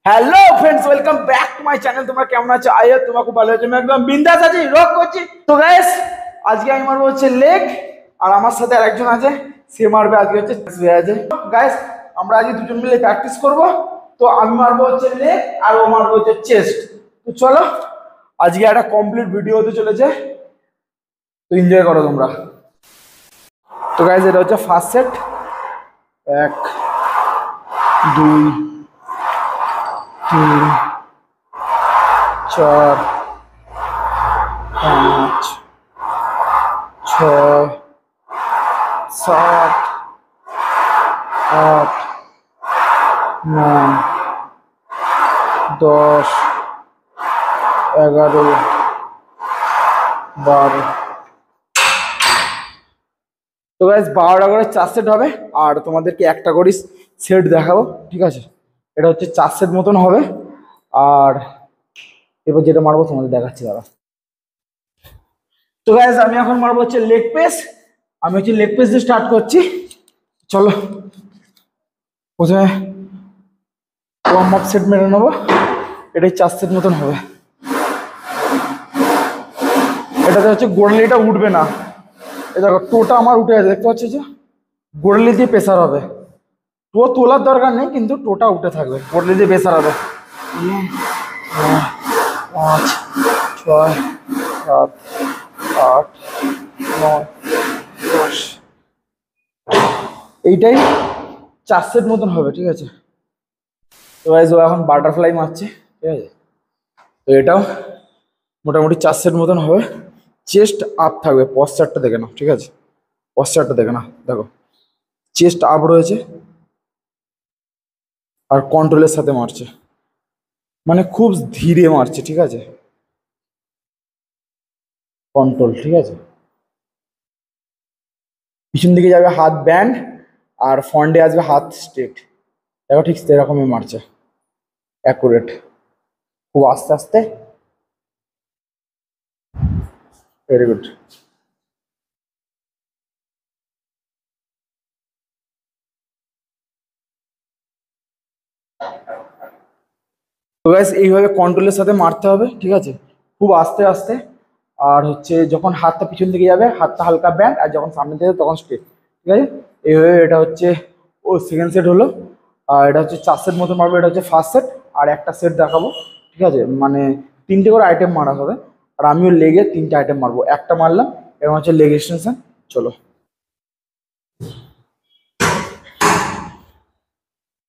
Hello friends, welcome back to my channel. তোমরা কেমন আছো? আই হোপ তোমরা খুব ভালো আছো। আমি একদম বিন্দাস আছি, রক করছি। তো গাইস, আজকে আমি মারবো হচ্ছে লেগ, আর আমার সাথে আরেকজন আছে, সে মারবে আজকে হচ্ছে আছে। গাইস, আমরা আজকে দুজন মিলে প্র্যাকটিস করব। তো আমি মারবো হচ্ছে লেগ আর ও মারবো হচ্ছে চেস্ট। তো চলো, আজকে একটা কমপ্লিট ভিডিও হতে চলেছে, তো এনজয় করো তোমরা। তো গাইস, এটা হচ্ছে ফার্স্ট সেট। 1 2 3 4 5 6 7 8 9 10 11 12। তো গাইস, 12টা করে 4 সেট হবে, আর তোমাদেরকে একটা করে সেট দেখাবো, ঠিক আছে? এটা হচ্ছে 4 সেট মতন হবে। আর এবার যেটা মারবো তোমাদের দেখাচ্ছি দাঁড়া। তো গাইস, আমি এখন মারবো হচ্ছে লেগ প্রেস। আমি হচ্ছে লেগ প্রেস দিয়ে স্টার্ট করছি। চলো, প্রথমে ওয়ার্ম আপ সেট মেরে নেবো। এটাই 4 সেট মতন হবে। এটাতে হচ্ছে গোড়ালিটা উঠবে না। এই দেখো, টোটা আমার উঠে আছে, দেখতে পাচ্ছি যে গোড়ালি দিয়ে প্রেসার হবে। টো তোলার দরকার নেই, কিন্তু টোটা উঠে থাকবে, গোড়ালি দিয়ে প্রেসার হবে। 5 6 7 8 9 10। এইটাই 4 সেট মতন হবে, ঠিক আছে? তো গাইস, ও এখন বাটারফ্লাই মারছে, ঠিক আছে? তো এটাও মোটামুটি 4 সেট মতন হবে। চেস্ট আপ থাকবে, পশ্চারটা দেখে নাও, ঠিক আছে? পশ্চারটা দেখে নাও, দেখো চেস্ট আপ রয়েছে, আর কন্ট্রোলের সাথে মারছে, মানে খুব ধীরে মারছে, ঠিক আছে? কন্ট্রোল, ঠিক আছে? পিছন দিকে যাবে হাত ব্যান্ড, আর ফ্রন্টে আসবে হাত স্ট্রেট। দেখো, ঠিক সেরকমই মারছে, অ্যাকুরেট, খুব আস্তে আস্তে। Very good. তো গাইস, এইভাবে কন্ট্রোলের সাথে মারতে হবে, ঠিক আছে? খুব আস্তে আস্তে। আর হচ্ছে যখন হাতটা পিছন দিকে যাবে, হাতটা হালকা ব্যান্ড, আর যখন সামনে থেকে তখন স্ট্রেট, ঠিক আছে? এইভাবে এটা হচ্ছে ও সেকেন্ড সেট হলো। আর এটা হচ্ছে 4 সেট মতো মারবো। এটা হচ্ছে ফার্স্ট সেট, আর একটা সেট দেখাবো, ঠিক আছে? মানে 3টে করে আইটেম মারা হবে, আর আমিও লেগে 3টে আইটেম মারবো। একটা মারলাম, এবং হচ্ছে লেগ এক্সটেনশন। চলো।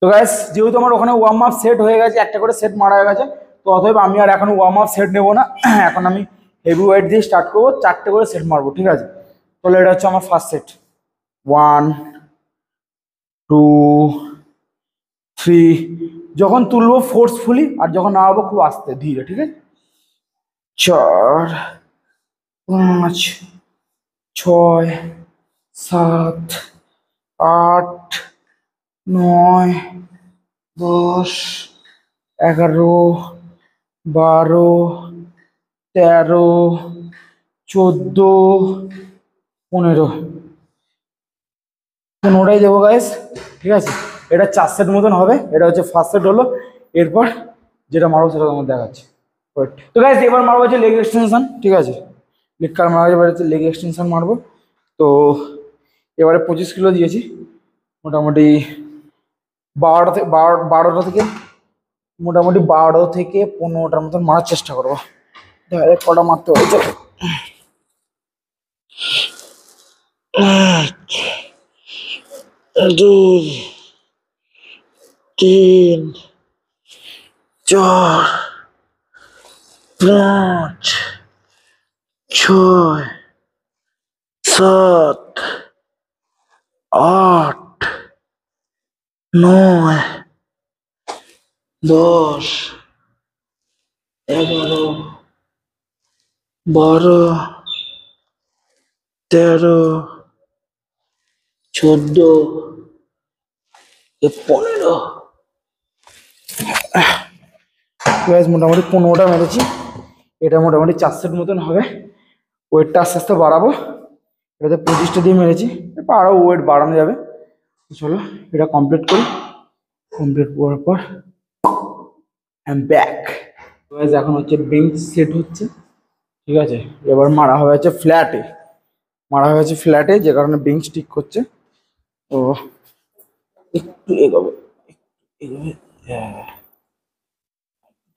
তো গাইস, যেহেতু আমার ওখানে ওয়ার্ম আপ সেট হয়ে গেছে, একটা করে সেট মারা হয়ে গেছে, তো অতএব আমি আর এখন ওয়ার্ম আপ সেট নেবো না। এখন আমি হেভি ওয়েট দিয়ে স্টার্ট করবো, 4টে করে সেট মারবো, ঠিক আছে? তাহলে এটা হচ্ছে আমার ফার্স্ট সেট। 1 2 3। যখন তুলবো ফোর্সফুলি, আর যখন নামাবো খুব আস্তে ধীরে, ঠিক আছে? 4 5 6 7 8 9 10 11 12 13 14 15। 15টাই দেবো গাইস, ঠিক আছে? এটা 4 সেট মতন হবে। এটা হচ্ছে ফার্স্ট সেট হলো। এরপর যেটা মারবো সেটা তোমার দেখাচ্ছি। ওয়েট। তো গাইস, এবার মারবো হচ্ছে লেগ এক্সটেনশন, ঠিক আছে? লেগ কার মারা এবার হচ্ছে লেগ এক্সটেনশন মারবো। তো এবারে 25 কিলো দিয়েছি, মোটামুটি 12টা থেকে মোটামুটি 12 থেকে 15টার মতন মারার চেষ্টা করবো। দেখা যাক কটা মারতে হয়েছে। 2 3 4 5 6 7 8 9 10 11 12 13 14 15। মোটামুটি 15টা মেরেছি। এটা মোটামুটি 4 সেট মতন হবে। ওয়েটটা আস্তে আস্তে বাড়াবো। এটাতে 25টা দিয়ে মেরেছি, এরপর আরও ওয়েট বাড়ানো যাবে। চলো, এটা কমপ্লিট করি। কমপ্লিট করার পর আই এম ব্যাক। এখন হচ্ছে বেঞ্চ সেট হচ্ছে, ঠিক আছে। এবার মারা হয়েছে ফ্ল্যাটে, যে কারণে বেঞ্চ ঠিক করছে। তো একটু এগোবে, এগোবে, হ্যাঁ,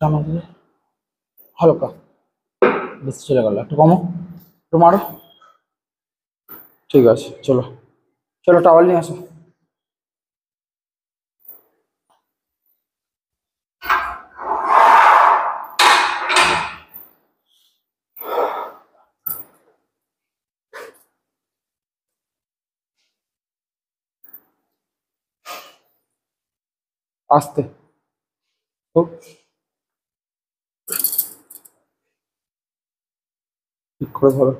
আমাদের হালকা বেশি চলে গেল, একটু কমো, একটু মারো। ঠিক আছে, চলো চলো টাওয়াল নিয়ে আসো। আস্তে, খুব ঠিক করে ধরো,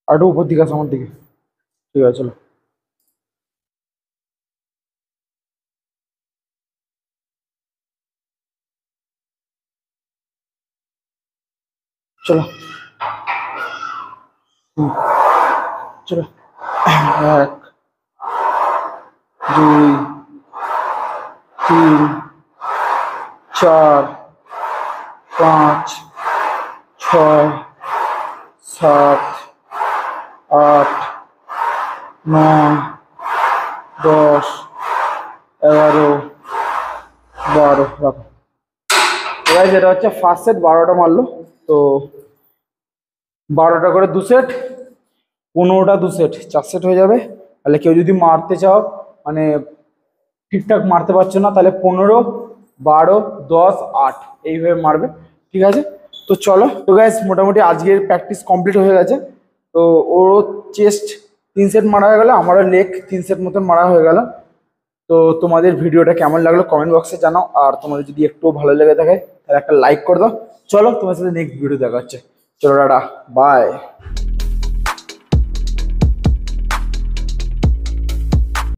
আর একটু উপর দিকে আসো আমার দিকে। ঠিক আছে, চলো। চলো, চলো। 1 2 3 4 5 6 7 8 9 10 11 12, রাখো। এবার যেটা হচ্ছে ফার্স্ট সেট 12টা মারলো, তো 12টা করে 2 সেট, 15টা 2 সেট, 4 সেট হয়ে যাবে। তাহলে কেউ যদি মারতে চাও, মানে ঠিকঠাক মারতে পারছো না, তাহলে 15 12 10 8 এইভাবে মারবে, ঠিক আছে। তো চলো, তো গাইস মোটামুটি আজকের প্র্যাকটিস কমপ্লিট হয়ে গেছে। তো ওরও চেস্ট 3 সেট মারা হয়ে গেল, আমারও লেগ 3 সেট মতন মারা হয়ে গেল। তো তোমাদের ভিডিওটা কেমন লাগলো কমেন্ট বক্সে জানাও, আর তোমাদের যদি একটু ভালো লেগে থাকে তাহলে একটা লাইক করে দাও। চলো, তোমার সাথে নেক্সট ভিডিও দেখা হচ্ছে। চলো, টাটা, বাই।